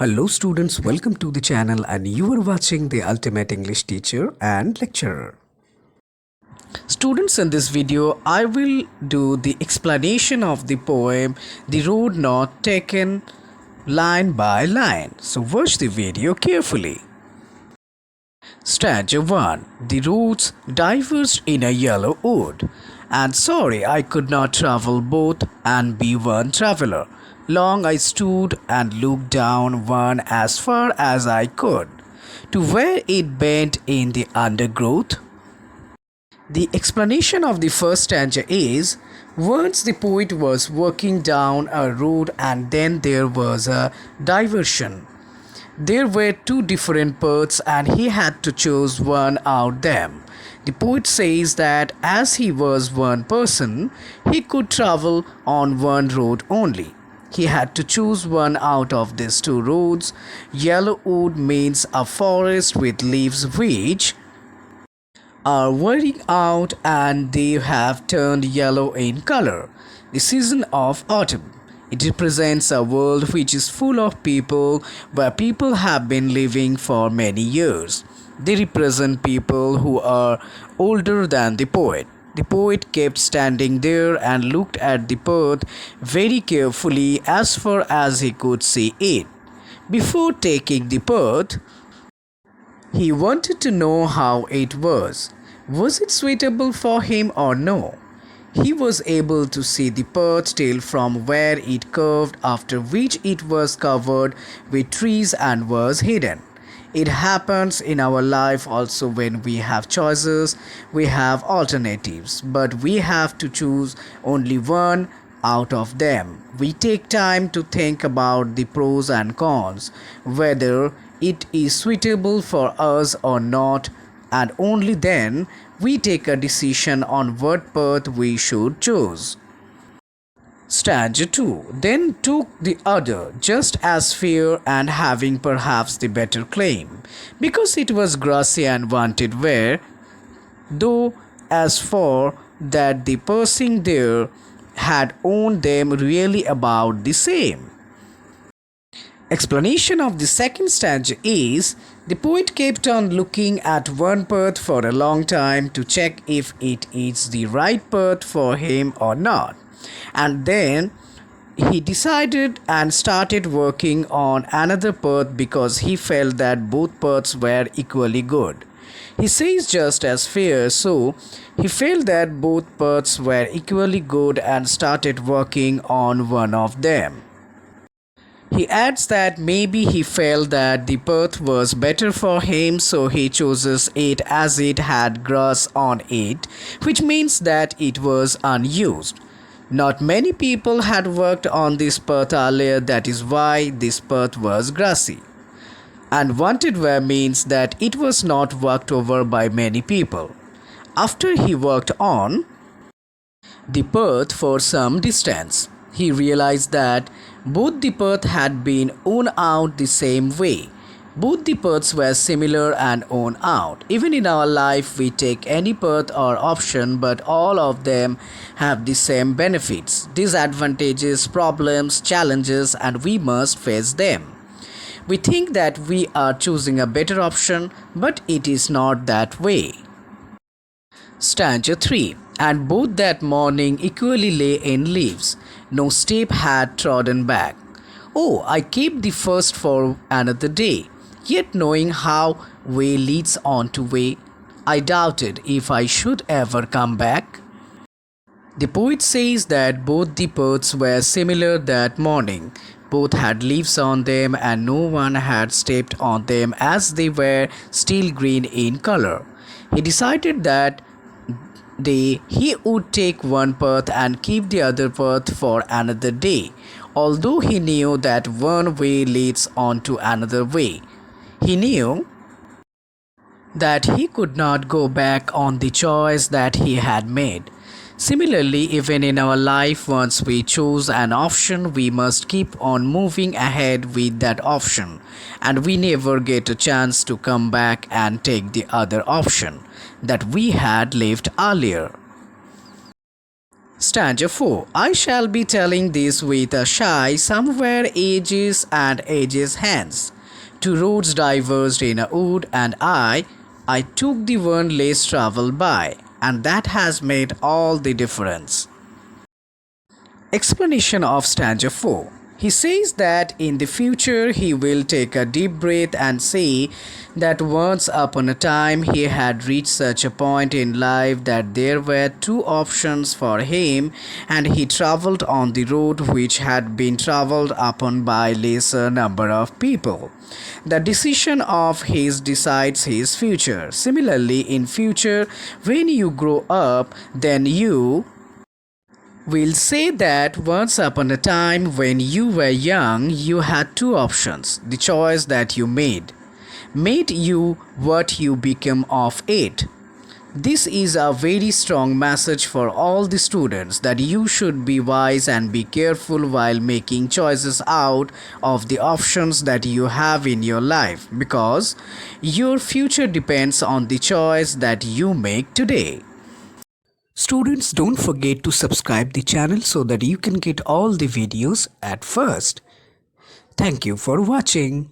Hello students, welcome to the channel and you are watching the Ultimate English Teacher and Lecturer. Students, in this video I will do the explanation of the poem The Road Not Taken line by line. So watch the video carefully. Stanza 1. The roads diverged in a yellow wood, and sorry I could not travel both and be one traveler. Long I stood and looked down one as far as I could, to where it bent in the undergrowth. The explanation of the first stanza is, once the poet was walking down a road and then there was a diversion. There were two different paths and he had to choose one out them. The poet says that as he was one person, he could travel on one road only. He had to choose one out of these two roads. Yellow wood means a forest with leaves which are wearing out and they have turned yellow in color. The season of autumn. It represents a world which is full of people, where people have been living for many years. They represent people who are older than the poet. The poet kept standing there and looked at the path very carefully as far as he could see it. Before taking the path, he wanted to know how it was. Was it suitable for him or no? He was able to see the path till from where it curved, after which it was covered with trees and was hidden. It happens in our life also. When we have choices, we have alternatives, but we have to choose only one out of them. We take time to think about the pros and cons, whether it is suitable for us or not, and only then we take a decision on what path we should choose. Stanza 2. Then took the other, just as fair and having perhaps the better claim, because it was grassy and wanted wear, though as for that the person there had owned them really about the same. Explanation of the second stanza is, the poet kept on looking at one path for a long time to check if it is the right path for him or not. And then he decided and started working on another path because he felt that both paths were equally good. He says just as fair, so he felt that both paths were equally good and started working on one of them. He adds that maybe he felt that the path was better for him, so he chooses it as it had grass on it, which means that it was unused. Not many people had worked on this path earlier, that is why this path was grassy. And wanted where means that it was not worked over by many people. After he worked on the path for some distance, he realized that both the paths had been worn out the same way. Both the paths were similar and worn out. Even in our life, we take any path or option, but all of them have the same benefits, disadvantages, problems, challenges, and we must face them. We think that we are choosing a better option, but it is not that way. Stanza 3. And both that morning equally lay in leaves. No step had trodden back. Oh, I kept the first for another day. Yet knowing how way leads on to way, I doubted if I should ever come back. The poet says that both the paths were similar that morning. Both had leaves on them and no one had stepped on them, as they were still green in color. He decided that he would take one path and keep the other path for another day, although he knew that one way leads on to another way. He knew that he could not go back on the choice that he had made. Similarly, even in our life, once we choose an option, we must keep on moving ahead with that option, and we never get a chance to come back and take the other option that we had left earlier. Stanza 4. I shall be telling this with a shy somewhere ages and ages hence. Two roads diverged in a wood, and I took the one less traveled by, and that has made all the difference. Explanation of stanza 4. He says that in the future he will take a deep breath and say that once upon a time he had reached such a point in life that there were two options for him, and he traveled on the road which had been traveled upon by lesser number of people. The decision of his decides his future. Similarly, in future, when you grow up, then you will say that once upon a time when you were young, you had two options. The choice that you made you what you become of it. This is a very strong message for all the students that you should be wise and be careful while making choices out of the options that you have in your life, because your future depends on the choice that you make today. Students, don't forget to subscribe the channel so that you can get all the videos at first. Thank you for watching.